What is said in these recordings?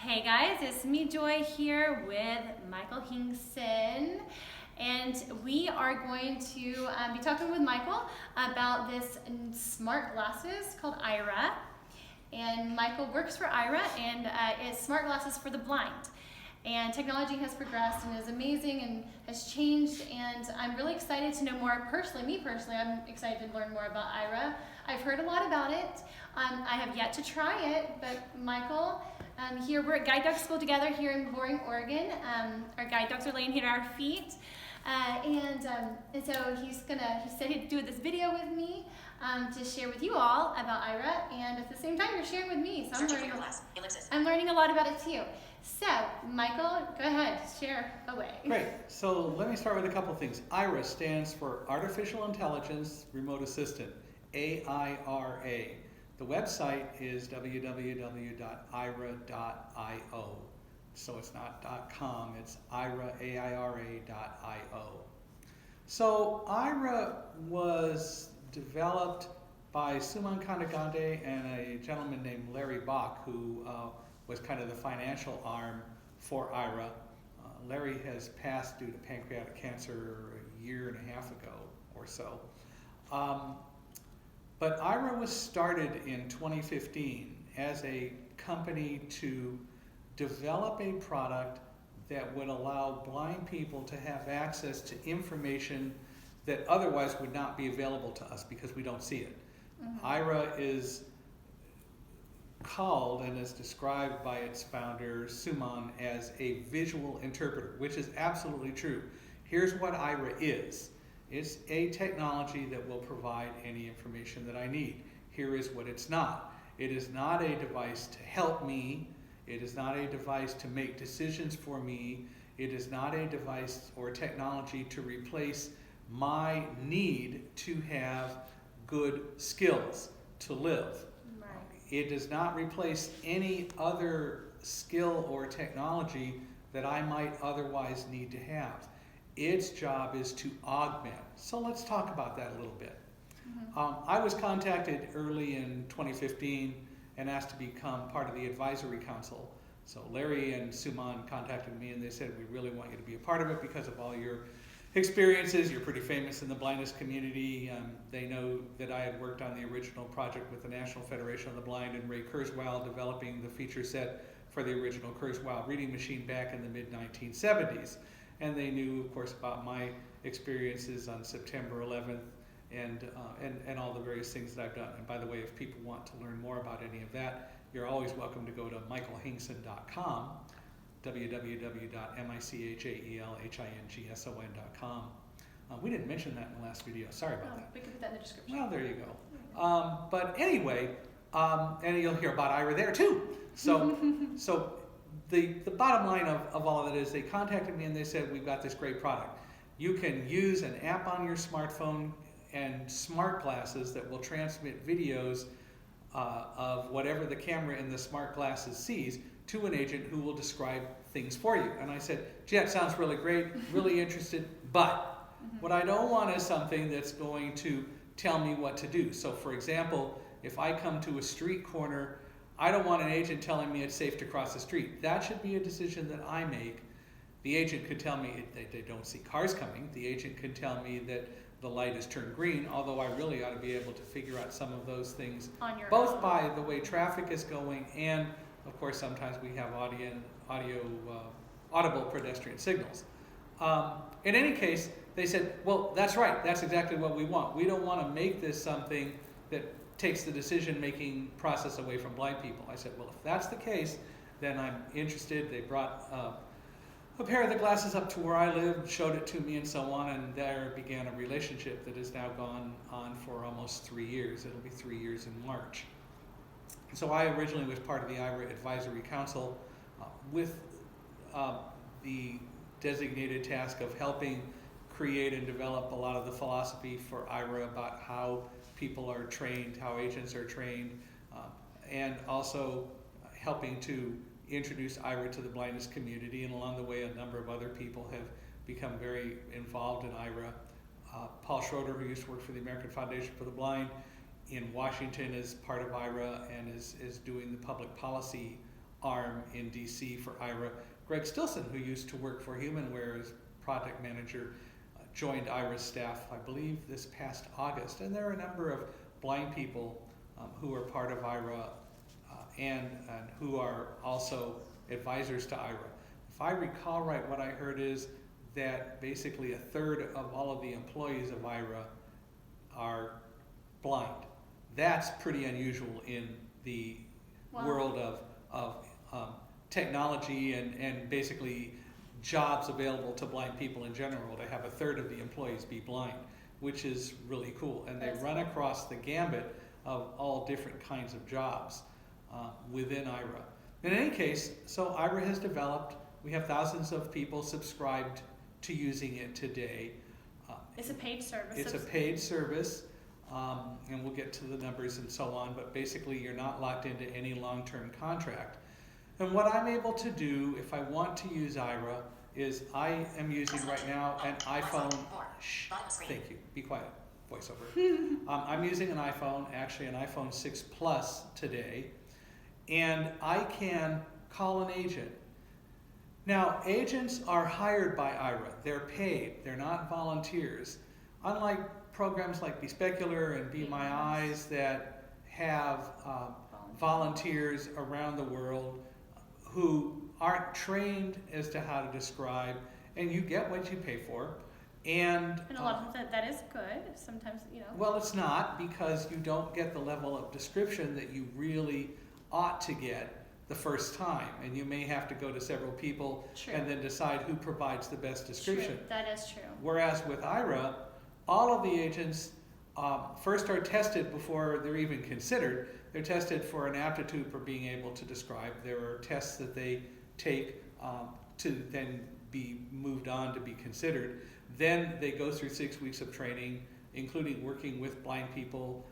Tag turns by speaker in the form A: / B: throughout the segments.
A: Hey guys, it's me Joy here with Michael Hinkson, and we are going to be talking with Michael about this smart glasses called Aira. And Michael works for Aira, and it's smart glasses for the blind. And technology has progressed and is amazing and has changed, and I'm really excited to know more personally. Me personally, I'm excited to learn more about Aira. I've heard a lot about it. I have yet to try it, but Michael, here we're at guide dog school together here in Loring, Oregon. Our guide dogs are laying here at our feet. And so he said he'd do this video with me to share with you all about Aira, and at the same time you're sharing with me, so I'm learning a lot about it too. So, Michael, go ahead, share away.
B: Great. So let me start with a couple things. Aira stands for Artificial Intelligence Remote Assistant, AIRA. The website is www.aira.io. So it's not .com, it's Aira, AIRA.io. So Aira was developed by Suman Kandagande and a gentleman named Larry Bach, who was kind of the financial arm for Aira. Larry has passed due to pancreatic cancer a year and a half ago or so. But Aira was started in 2015 as a company to develop a product that would allow blind people to have access to information that otherwise would not be available to us because we don't see it. Mm-hmm. Aira is called and is described by its founder, Suman, as a visual interpreter, which is absolutely true. Here's what Aira is. It's a technology that will provide any information that I need. Here is what it's not. It is not a device to help me. It is not a device to make decisions for me. It is not a device or technology to replace my need to have good skills to live. It does not replace any other skill or technology that I might otherwise need to have. Its job is to augment. So let's talk about that a little bit. Mm-hmm. I was contacted early in 2015 and asked to become part of the advisory council. So Larry and Suman contacted me and they said, we really want you to be a part of it because of all your experiences. You're pretty famous in the blindness community. They know that I had worked on the original project with the National Federation of the Blind and Ray Kurzweil developing the feature set for the original Kurzweil reading machine back in the mid-1970s. And they knew, of course, about my experiences on September 11th and all the various things that I've done. And by the way, if people want to learn more about any of that, you're always welcome to go to michaelhinkson.com, www.michaelhinkson.com. We didn't mention that in the last video. Sorry about that.
A: We can put that in the description.
B: Well, there you go. But anyway, and you'll hear about Aira there too. So, the bottom line of all of it is they contacted me and they said, we've got this great product. You can use an app on your smartphone and smart glasses that will transmit videos of whatever the camera in the smart glasses sees to an agent who will describe things for you. And I said, gee, that sounds really great, really interested, but what I don't want is something that's going to tell me what to do. So for example, if I come to a street corner, I don't want an agent telling me it's safe to cross the street. That should be a decision that I make. The agent could tell me they don't see cars coming. The agent could tell me that the light is turned green, although I really ought to be able to figure out some of those things both by the way traffic is going and, of course, sometimes we have audible pedestrian signals. In any case, they said, well, that's right. That's exactly what we want. We don't want to make this something that takes the decision-making process away from blind people. I said, well, if that's the case, then I'm interested. They brought a pair of the glasses up to where I live, showed it to me and so on, and there began a relationship that has now gone on for almost 3 years. It'll be 3 years in March. So I originally was part of the Aira Advisory Council with the designated task of helping create and develop a lot of the philosophy for Aira about how people are trained, how agents are trained, and also helping to introduce Aira to the blindness community. And along the way, a number of other people have become very involved in Aira. Paul Schroeder, who used to work for the American Foundation for the Blind in Washington, is part of Aira and is doing the public policy arm in DC for Aira. Greg Stilson, who used to work for HumanWare as project manager, joined Aira's staff, I believe, this past August. And there are a number of blind people who are part of Aira and who are also advisors to Aira. If I recall right, what I heard is that basically a third of all of the employees of Aira are blind. That's pretty unusual in the world of technology and basically jobs available to blind people in general, to have a third of the employees be blind, which is really cool. And they run across the gambit of all different kinds of jobs within Aira. In any case, so Aira has developed, we have thousands of people subscribed to using it today.
A: It's a paid service.
B: It's a paid service, and we'll get to the numbers and so on, but basically you're not locked into any long-term contract. And what I'm able to do if I want to use Aira is I am using right now an iPhone. Shh, thank you. Be quiet. Voiceover. I'm using an iPhone, actually an iPhone 6 Plus today, and I can call an agent. Now, agents are hired by Aira. They're paid. They're not volunteers. Unlike programs like Bespecular and Be My Eyes that have volunteers around the world who aren't trained as to how to describe, and you get what you pay for. And
A: a lot of that is good. Sometimes,
B: Well, it's not, because you don't get the level of description that you really ought to get the first time, and you may have to go to several people and then decide who provides the best description.
A: True. That is true.
B: Whereas with Aira, all of the agents first are tested before they're even considered. They're tested for an aptitude for being able to describe. There are tests that they take to then be moved on to be considered. Then they go through 6 weeks of training, including working with blind people,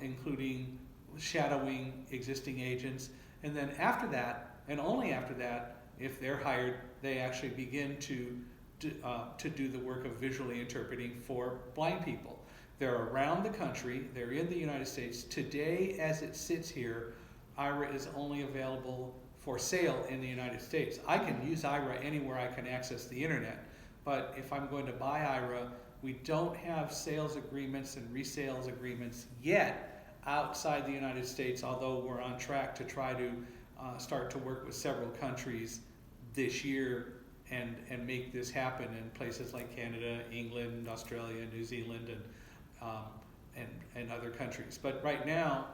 B: including shadowing existing agents. And then after that, and only after that, if they're hired, they actually begin to do the work of visually interpreting for blind people. They're around the country. They're in the United States. Today, as it sits here, Aira is only available for sale in the United States. I can use Aira anywhere I can access the internet, but if I'm going to buy Aira, we don't have sales agreements and resales agreements yet outside the United States, although we're on track to try to start to work with several countries this year and make this happen in places like Canada, England, Australia, New Zealand, and other countries. But right now,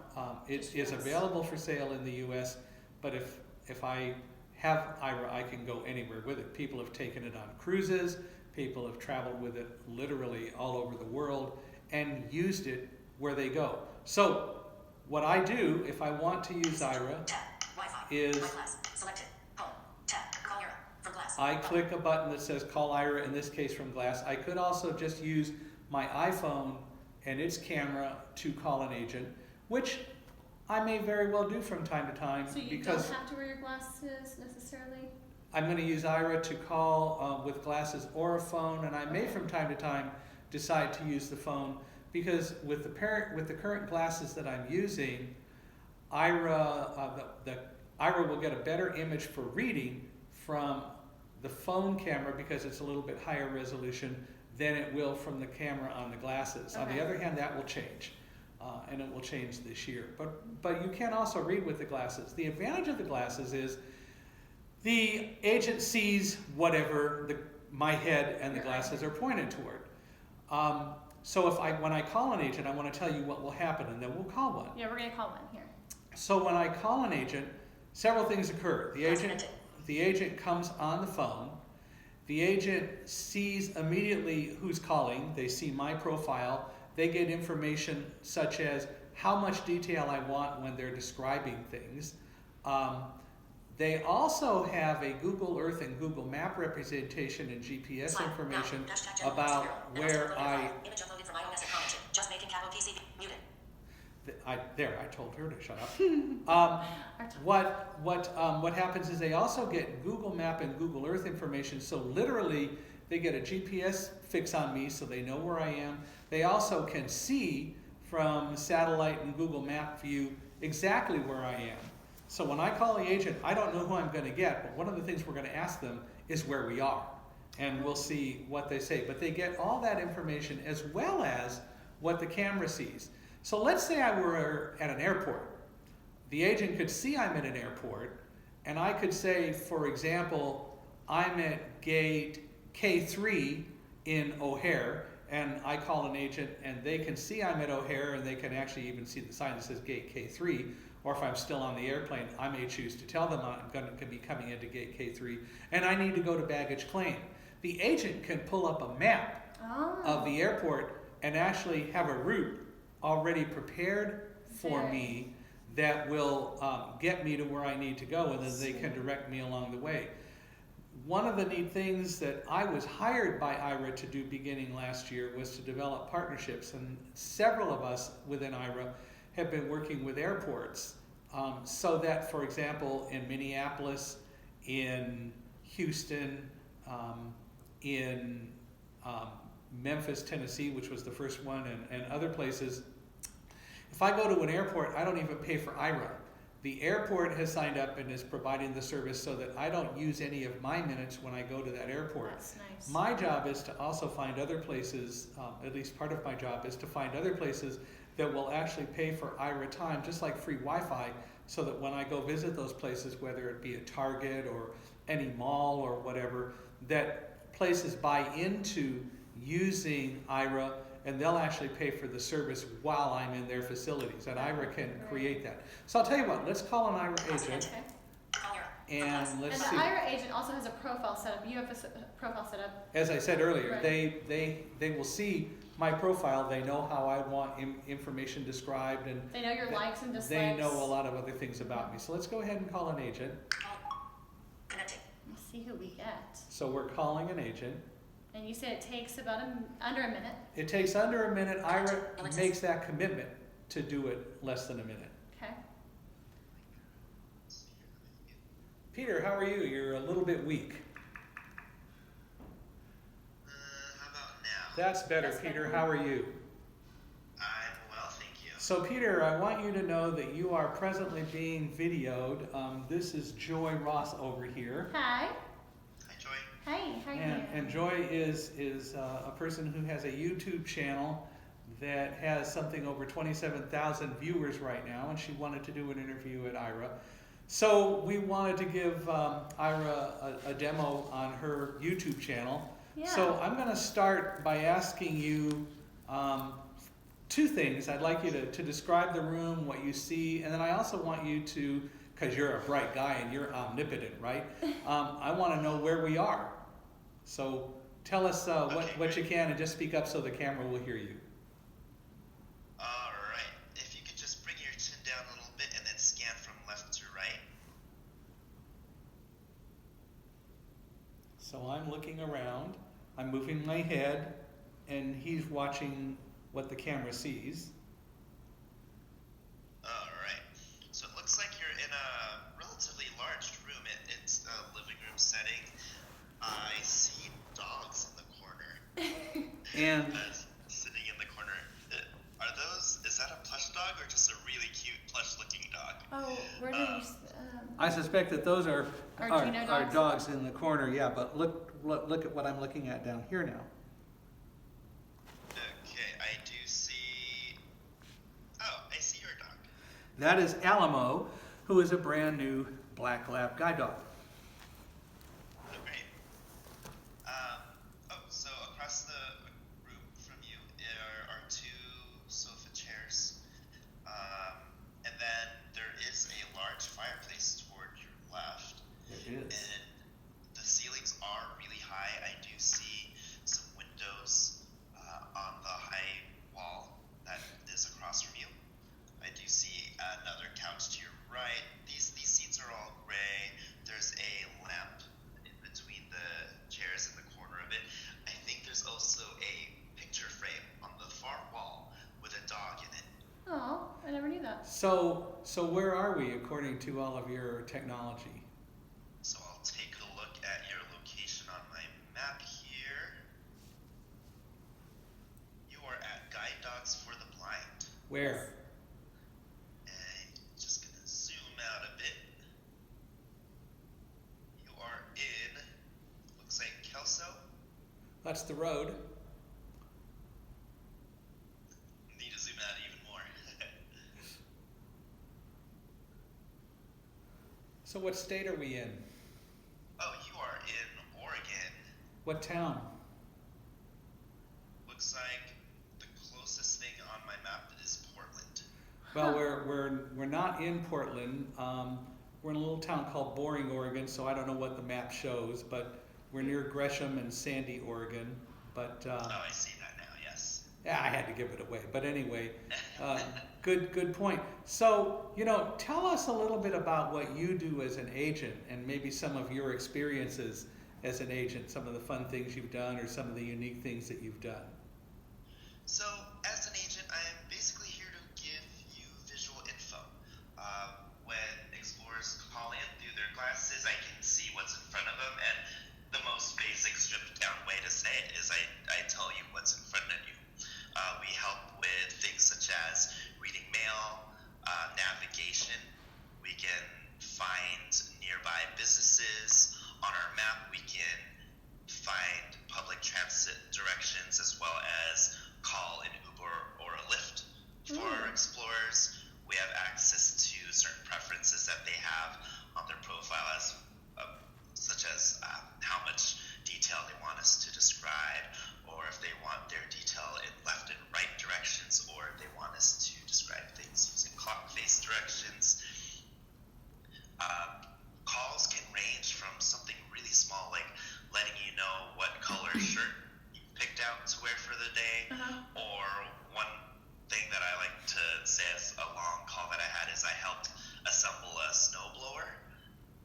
B: it is available for sale in the U.S., but if I have Aira, I can go anywhere with it. People have taken it on cruises, people have traveled with it literally all over the world and used it where they go. So what I do if I want to use Aira is I click a button that says call Aira, in this case from Glass. I could also just use my iPhone and its camera to call an agent, which I may very well do from time to time.
A: So you don't have to wear your glasses necessarily?
B: I'm going to use Aira to call with glasses or a phone, and I may from time to time decide to use the phone, because with the current glasses that I'm using, Aira will get a better image for reading from the phone camera because it's a little bit higher resolution than it will from the camera on the glasses.
A: Okay.
B: On the other hand, that will change, and it will change this year. But you can also read with the glasses. The advantage of the glasses is the agent sees whatever my head and the glasses are pointed toward. So when I call an agent, I want to tell you what will happen, and then we'll call one.
A: Yeah, we're going to call one here.
B: So when I call an agent, several things occur. The agent comes on the phone. The agent sees immediately who's calling. They see my profile. They get information such as how much detail I want when they're describing things. They also have a Google Earth and Google Map representation and GPS information about where I... I told her to shut up. What happens is they also get Google Map and Google Earth information, so literally they get a GPS fix on me so they know where I am. They also can see from satellite and Google Map view exactly where I am. So when I call the agent, I don't know who I'm going to get, but one of the things we're going to ask them is where we are. And we'll see what they say. But they get all that information as well as what the camera sees. So let's say I were at an airport. The agent could see I'm at an airport, and I could say, for example, I'm at gate K3 in O'Hare, and I call an agent and they can see I'm at O'Hare, and they can actually even see the sign that says gate K3. Or if I'm still on the airplane, I may choose to tell them I'm going to be coming into gate K3 and I need to go to baggage claim. The agent can pull up a map of the airport and actually have a route already prepared for me that will get me to where I need to go, and then they can direct me along the way. One of the neat things that I was hired by Aira to do beginning last year was to develop partnerships, and several of us within Aira have been working with airports so that, for example, in Minneapolis, in Houston, in Memphis, Tennessee, which was the first one, and other places, if I go to an airport, I don't even pay for Aira. The airport has signed up and is providing the service so that I don't use any of my minutes when I go to that airport.
A: That's nice.
B: My job is to also find other places, at least part of my job is to find other places that will actually pay for Aira time, just like free Wi-Fi, so that when I go visit those places, whether it be a Target or any mall or whatever, that places buy into using Aira, and they'll actually pay for the service while I'm in their facilities, and Aira can create that. So I'll tell you what, let's call an Aira agent, and let's see.
A: And the Aira agent also has a profile set up. You have a profile set up.
B: As I said earlier,
A: Right.
B: they will see my profile. They know how I want information described, and
A: They know your likes and dislikes.
B: they know a lot of other things about me. So let's go ahead and call an agent.
A: Let's see who we get.
B: So we're calling an agent.
A: And you said it takes about under a minute.
B: It takes under a minute. Aira makes that commitment to do it less than a minute.
A: Okay.
B: Peter, how are you? You're a little bit weak.
C: How about now?
B: That's better,
A: That's
B: Peter.
A: better.
B: How are you?
C: I'm well, thank you.
B: So, Peter, I want you to know that you are presently being videoed. This is Joy Ross over here.
A: Hi.
C: Hi, Joy.
A: Hi. How are you doing?
B: And Joy is a person who has a YouTube channel that has something over 27,000 viewers right now, and she wanted to do an interview at Aira. So we wanted to give Aira a demo on her YouTube channel.
A: Yeah.
B: So I'm going to start by asking you two things. I'd like you to describe the room, what you see, and then I also want you to, because you're a bright guy and you're omnipotent, right? I want to know where we are. So tell us what you can, and just speak up so the camera will hear you.
C: All right. If you could just bring your chin down a little bit and then scan from left to right.
B: So I'm looking around, I'm moving my head, and he's watching what the camera sees.
C: All right. So it looks like you're in a relatively large room. It's a living room setting. I see dogs in the corner.
B: And
C: Sitting in the corner. Is that a plush dog or just a really cute plush looking dog?
A: Oh, where do you?
B: I suspect that those are
A: Arduino dogs?
B: dogs in the corner, yeah, but look at what I'm looking at down here now.
C: Okay, I do see. Oh, I see your dog.
B: That is Alamo, who is a brand new black lab guide dog.
C: Great. So across the room from you are two sofa chairs, and then there is a large fireplace toward your left.
B: It is.
C: And the ceilings are really high. I do see some windows on the high wall that is across from you. I do see another couch to your right. These seats are all gray. There's a lamp in between the chairs in the corner of it. I think there's also a picture frame on the far wall with a dog in it.
A: Oh, I never knew that.
B: So where are we according to all of your technology?
C: So I'll take a look at your location on my map here. You are at Guide Dogs for the Blind.
B: Where?
C: And just gonna zoom out a bit.
B: That's the road.
C: Need to zoom out even more.
B: So what state are we in?
C: Oh, you are in Oregon.
B: What town?
C: Looks like the closest thing on my map is Portland.
B: Well, we're not in Portland. We're in a little town called Boring, Oregon, so I don't know what the map shows, but we're near Gresham and Sandy, Oregon. But
C: Oh, I see that now, yes.
B: yeah, I had to give it away. But anyway, good point. So, tell us a little bit about what you do as an agent and maybe some of your experiences as an agent, some of the fun things you've done or some of the unique things that you've done.
C: So, as an agent, I am basically here to give you visual info. When explorers call in through their glasses, I can see what's in front of them, and the most basic, stripped down way to say it is I tell you what's in front of you. We help with things such as reading mail, navigation. We can find nearby businesses. On our map, we can find public transit directions as well as call an Uber or a Lyft. For our explorers, we have access to certain preferences that they have on their profile, such as how much detail they want us to describe, or if they want their detail in left and right directions, or if they want us to describe things using clock face directions. Calls can range from something really small, like letting you know what color shirt you picked out to wear for the day, or one thing that I like to say as a long call that I had is I helped assemble a snowblower.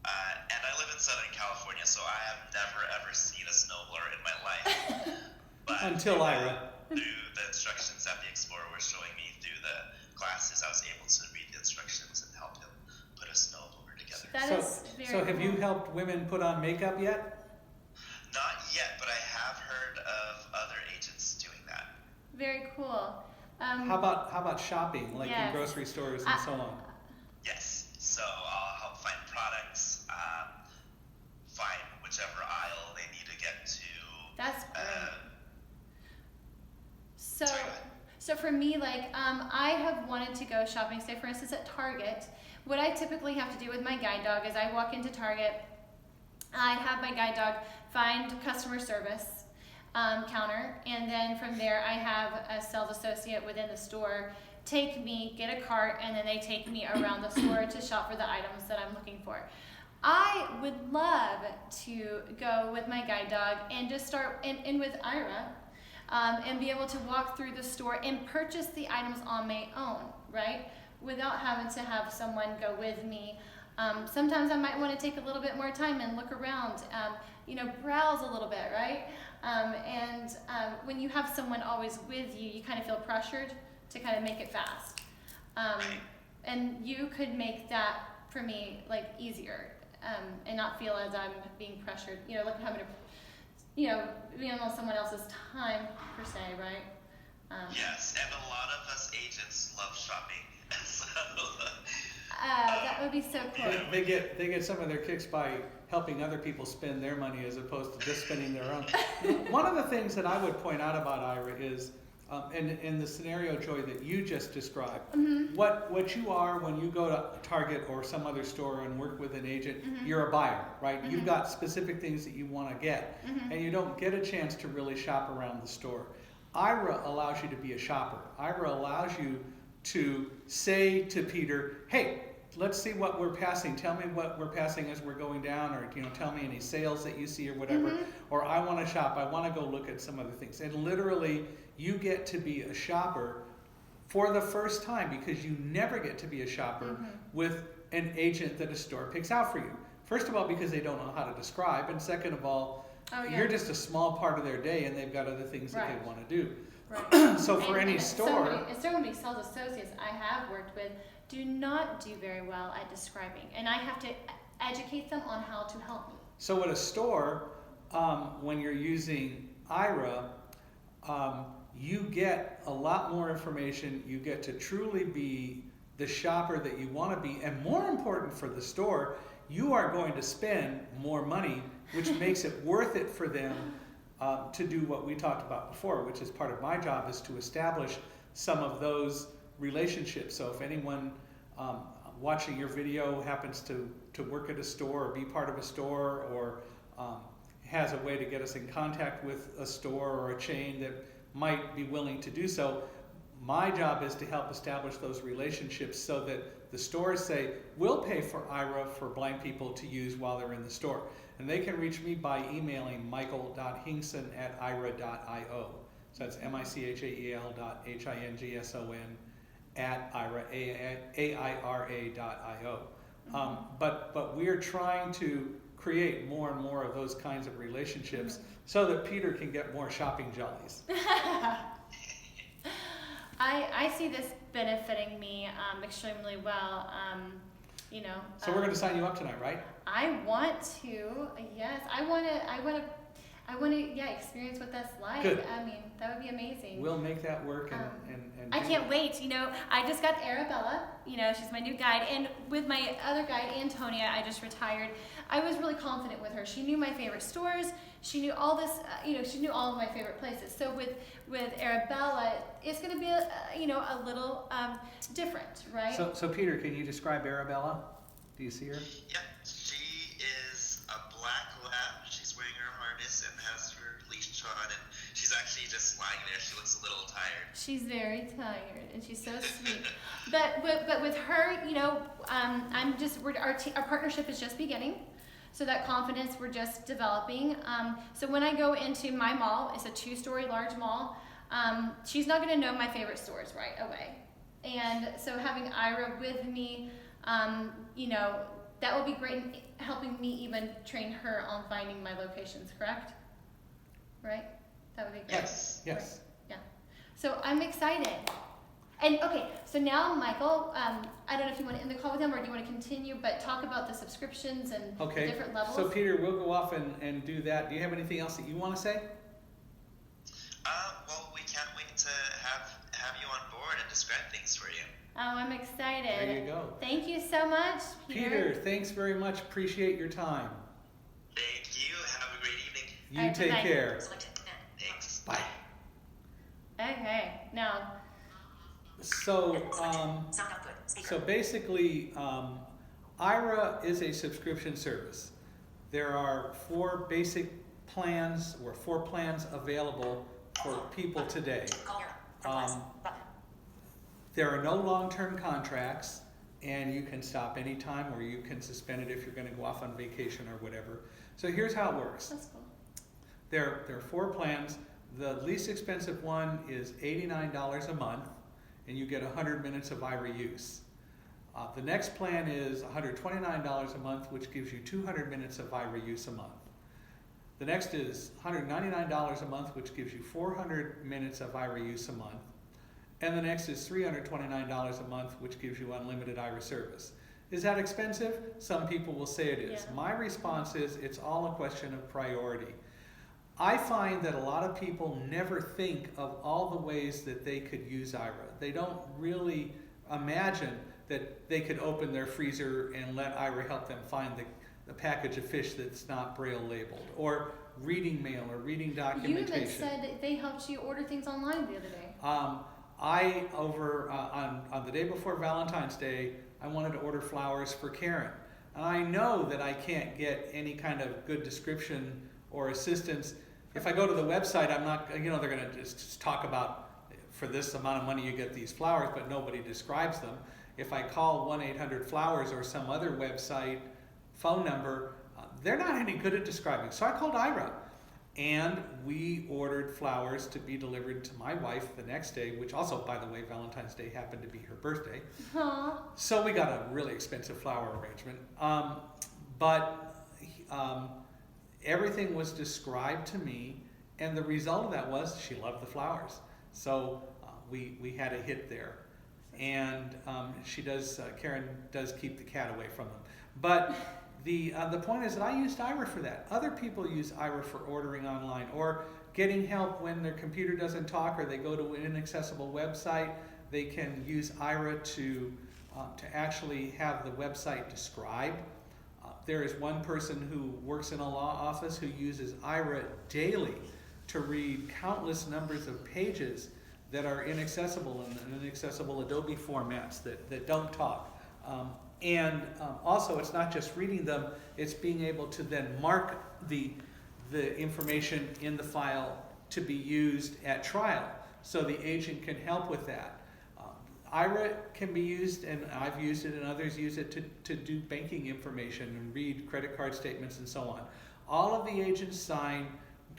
C: And I live in Southern California, so I have never ever seen a snowblower in my life. But
B: Until Ira.
C: Through the instructions that the explorer was showing me through the glasses, I was able to read the instructions and help him put a snowblower together.
B: So have you helped women put on makeup yet?
C: Not yet, but I have heard of other agents doing that.
A: Very cool.
B: How about shopping, like
A: yes.
B: in grocery stores and so on?
C: Yes. So I'll help find products, find whichever aisle they need to get to.
A: That's great. So,
C: Sorry, go ahead.
A: so for me, I have wanted to go shopping, say for instance at Target. What I typically have to do with my guide dog is I walk into Target, I have my guide dog find customer service counter, and then from there I have a sales associate within the store take me, get a cart, and then they take me around the store to shop for the items that I'm looking for. I would love to go with my guide dog and just start in with Ira and be able to walk through the store and purchase the items on my own, right? Without having to have someone go with me. Sometimes I might want to take a little bit more time and look around, browse a little bit, right? When you have someone always with you, you kind of feel pressured to kind of make it fast. And you could make that for me easier and not feel as I'm being pressured, like having to, being on someone else's time per se, right?
C: Yes, and a lot of us agents love shopping. So,
A: that would be so cool.
B: They get some of their kicks by helping other people spend their money as opposed to just spending their own. One of the things that I would point out about Ira is, in the scenario, Joy, that you just described, what you are when you go to Target or some other store and work with an agent, you're a buyer, right? You've got specific things that you want to get, and you don't get a chance to really shop around the store. Ira allows you to be a shopper. Ira allows you to say to Peter, hey, let's see what we're passing. Tell me what we're passing as we're going down, or tell me any sales that you see or whatever. Or I want to shop. I want to go look at some other things. And literally, you get to be a shopper for the first time because you never get to be a shopper with an agent that a store picks out for you. First of all, because they don't know how to describe, and second of all, you're just a small part of their day, and they've got other things that they want to do.
A: Right.
B: So for any store,
A: so many sales associates I have worked with do not do very well at describing, and I have to educate them on how to help me.
B: So at a store, when you're using Aira, you get a lot more information. You get to truly be the shopper that you want to be, and more important for the store, you are going to spend more money, which makes it worth it for them to do what we talked about before, which is part of my job, is to establish some of those relationships. So if anyone watching your video happens to work at a store or be part of a store, or has a way to get us in contact with a store or a chain that might be willing to do so, my job is to help establish those relationships so that the stores say, we'll pay for Aira for blind people to use while they're in the store. And they can reach me by emailing michael.hingson@aira.io. So that's michael.hingson @aira.io. But we're trying to create more and more of those kinds of relationships so that Peter can get more shopping jollies.
A: I see this benefiting me extremely well.
B: So we're going to sign you up tonight, right?
A: I want to. Yes, I want to. Yeah, experience what that's like.
B: Good.
A: I mean, that would be amazing.
B: We'll make that work, and
A: I can't wait. I just got Arabella. she's my new guide, and with my other guide, Antonia, I just retired. I was really confident with her. She knew my favorite stores. She knew all this. She knew all of my favorite places. So with Arabella, it's going to be a little different, right?
B: So Peter, can you describe Arabella? Do you see her?
C: Yeah, she is a black lab. She's wearing her harness and has her leash on, and she's actually just lying there. She looks a little tired.
A: She's very tired, and she's so sweet. but with her, our partnership is just beginning. So that confidence we're just developing. So when I go into my mall, it's a 2-story large mall. She's not going to know my favorite stores right away, and so having Aira with me, that will be great in helping me even train her on finding my locations. Correct? Right? That would be great.
C: Yes.
B: Yes.
A: Right. Yeah. So I'm excited. And okay, so now Michael, I don't know if you want to end the call with him or do you want to continue, but talk about the subscriptions and the different levels.
B: So Peter, we'll go off and do that. Do you have anything else that you want to say?
C: Well, we can't wait to have you on board and describe things for you.
A: Oh, I'm excited.
B: There you go.
A: Thank you so much,
B: Peter, thanks very much. Appreciate your time.
C: Thank you. Have a great evening.
B: You
A: All right,
B: take
A: bye-bye.
B: care.
C: Thanks.
B: Bye.
A: Okay, now.
B: So basically, Aira is a subscription service. There are 4 basic plans, or 4 plans available for people today. There are no long-term contracts, and you can stop anytime, or you can suspend it if you're going to go off on vacation or whatever. So here's how it works.
A: That's cool.
B: There are 4 plans. The least expensive one is $89 a month, and you get 100 minutes of Aira use. The next plan is $129 a month, which gives you 200 minutes of Aira use a month. The next is $199 a month, which gives you 400 minutes of Aira use a month. And the next is $329 a month, which gives you unlimited Aira service. Is that expensive? Some people will say it is.
A: Yeah.
B: My response is it's all a question of priority. I find that a lot of people never think of all the ways that they could use Aira. They don't really imagine that they could open their freezer and let Aira help them find the package of fish that's not Braille labeled, or reading mail or reading documentation.
A: You even said that they helped you order things online the other day.
B: On the day before Valentine's Day, I wanted to order flowers for Karen. And I know that I can't get any kind of good description or assistance. If I go to the website, I'm not, they're going to just talk about, for this amount of money you get these flowers, but nobody describes them. If I call 1-800-Flowers or some other website phone number, they're not any good at describing. So I called Aira, and we ordered flowers to be delivered to my wife the next day, which also, by the way, Valentine's Day happened to be her birthday.
A: Aww.
B: So we got a really expensive flower arrangement. But everything was described to me, and the result of that was she loved the flowers. So we had a hit there. And Karen does keep the cat away from them. But the point is that I used Aira for that. Other people use Aira for ordering online, or getting help when their computer doesn't talk, or they go to an inaccessible website. They can use Aira to actually have the website described. There is one person who works in a law office who uses Aira daily to read countless numbers of pages that are inaccessible in inaccessible Adobe formats that don't talk. Also, it's not just reading them, it's being able to then mark the information in the file to be used at trial, so the agent can help with that. Aira can be used, and I've used it and others use it to do banking information and read credit card statements and so on. All of the agents sign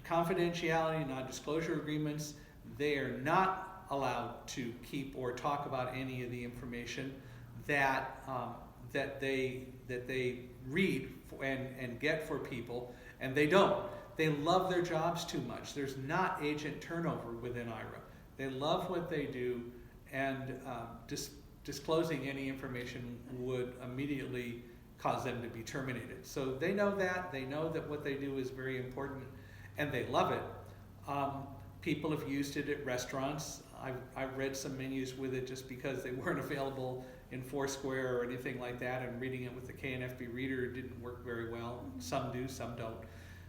B: confidentiality, non-disclosure agreements. They are not allowed to keep or talk about any of the information that they read and get for people, and they don't. They love their jobs too much. There's not agent turnover within Aira. They love what they do, and disclosing any information would immediately cause them to be terminated. So they know that. They know that what they do is very important, and they love it. People have used it at restaurants. I've read some menus with it just because they weren't available in Foursquare or anything like that, and reading it with the KNFB reader didn't work very well. Some do, some don't.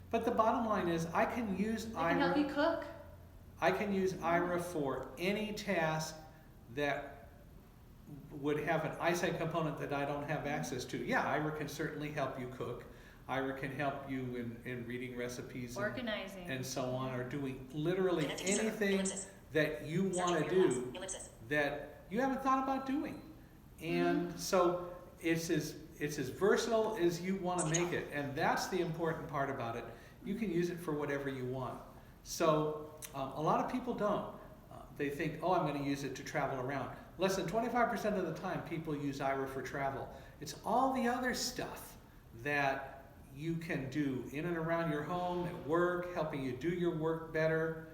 B: But the bottom line is, I can use Aira.
A: It can help you cook.
B: I can use Aira for any task that would have an eyesight component that I don't have access to. Yeah, Aira can certainly help you cook. Aira can help you in reading recipes,
A: organizing,
B: and so on, or doing literally anything that you want to do that you haven't thought about doing. And so it's as versatile as you want to make it, and that's the important part about it. You can use it for whatever you want. So a lot of people don't. They think, oh, I'm going to use it to travel around. Less than 25% of the time, people use Aira for travel. It's all the other stuff that you can do in and around your home, at work, helping you do your work better.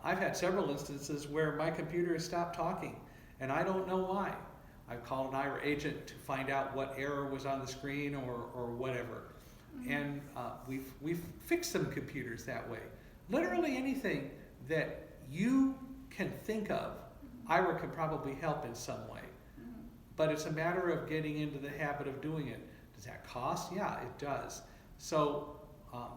B: I've had several instances where my computer has stopped talking, and I don't know why. I've called an Aira agent to find out what error was on the screen or whatever. And we've fixed some computers that way. Literally anything that you can think of, Aira can probably help in some way. But it's a matter of getting into the habit of doing it. Does that cost? Yeah, it does. So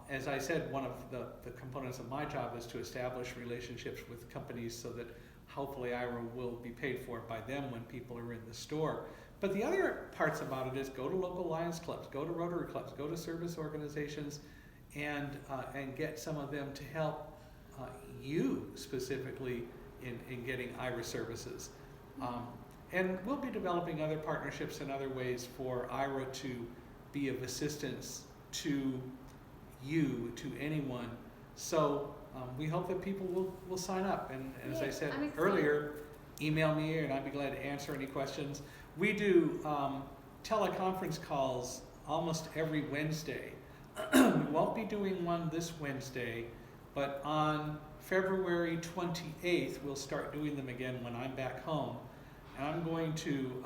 B: as I said, one of the components of my job is to establish relationships with companies so that hopefully Aira will be paid for by them when people are in the store. But the other parts about it is go to local Lions clubs, go to Rotary clubs, go to service organizations, and get some of them to help you specifically in getting Aira services. And we'll be developing other partnerships and other ways for Aira to be of assistance to you, to anyone. So we hope that people will sign up. And as I said earlier, email me and I'd be glad to answer any questions. We do teleconference calls almost every Wednesday. We won't be doing one this Wednesday, but on February 28th, we'll start doing them again when I'm back home. And I'm going to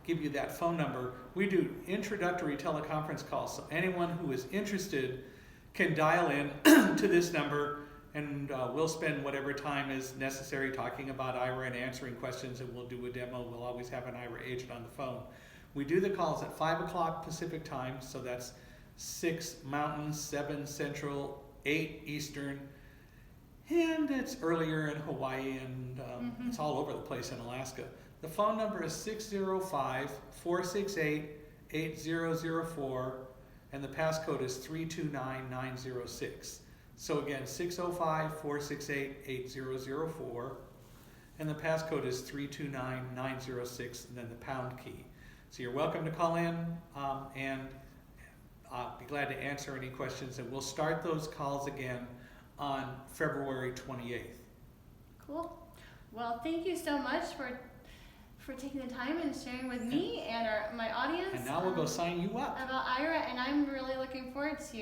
B: give you that phone number. We do introductory teleconference calls, so anyone who is interested can dial in to this number, and we'll spend whatever time is necessary talking about Aira and answering questions, and we'll do a demo. We'll always have an Aira agent on the phone. We do the calls at 5 o'clock Pacific time, so that's 6 Mountain, 7 Central, 8 Eastern, and it's earlier in Hawaii, and it's all over the place in Alaska. The phone number is 605-468-8004, and the passcode is 329906. So again, 605-468-8004, and the passcode is 329906, and then the pound key. So you're welcome to call in, and I'll be glad to answer any questions, and we'll start those calls again on February 28th.
A: Cool. Well, thank you so much for taking the time and sharing with me and my audience.
B: And now we'll go sign you up.
A: About Aira, and I'm really looking forward to.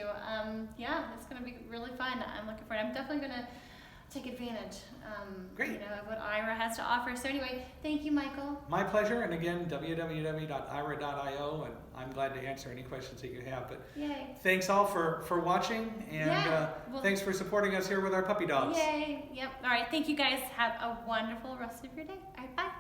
A: Yeah, it's going to be really fun. I'm looking forward. I'm definitely going to take advantage.
B: Great.
A: Of what Aira has to offer. So anyway, thank you, Michael.
B: My pleasure. And again, www.aira.io, and I'm glad to answer any questions that you have. But
A: yay.
B: Thanks all for watching, and thanks for supporting us here with our puppy dogs.
A: Yay. Yep. All right. Thank you guys. Have a wonderful rest of your day. All right. Bye.